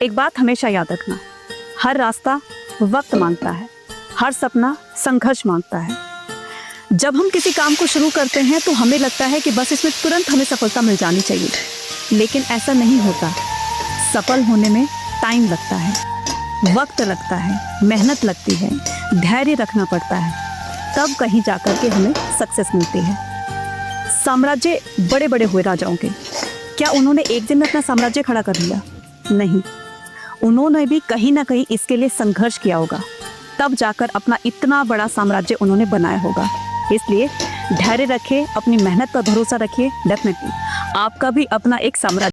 एक बात हमेशा याद रखना, हर रास्ता वक्त मांगता है, हर सपना संघर्ष मांगता है। जब हम किसी काम को शुरू करते हैं तो हमें लगता है कि बस इसमें तुरंत हमें सफलता मिल जानी चाहिए, लेकिन ऐसा नहीं होता। सफल होने में टाइम लगता है, वक्त लगता है, मेहनत लगती है, धैर्य रखना पड़ता है, तब कहीं जाकर के हमें सक्सेस मिलती है। साम्राज्य बड़े बड़े हुए राजाओं के, क्या उन्होंने एक दिन में अपना साम्राज्य खड़ा कर लिया? नहीं, उन्होंने भी कहीं ना कहीं इसके लिए संघर्ष किया होगा, तब जाकर अपना इतना बड़ा साम्राज्य उन्होंने बनाया होगा। इसलिए धैर्य रखिए, अपनी मेहनत पर भरोसा रखिए, डेफिनेटली आपका भी अपना एक साम्राज्य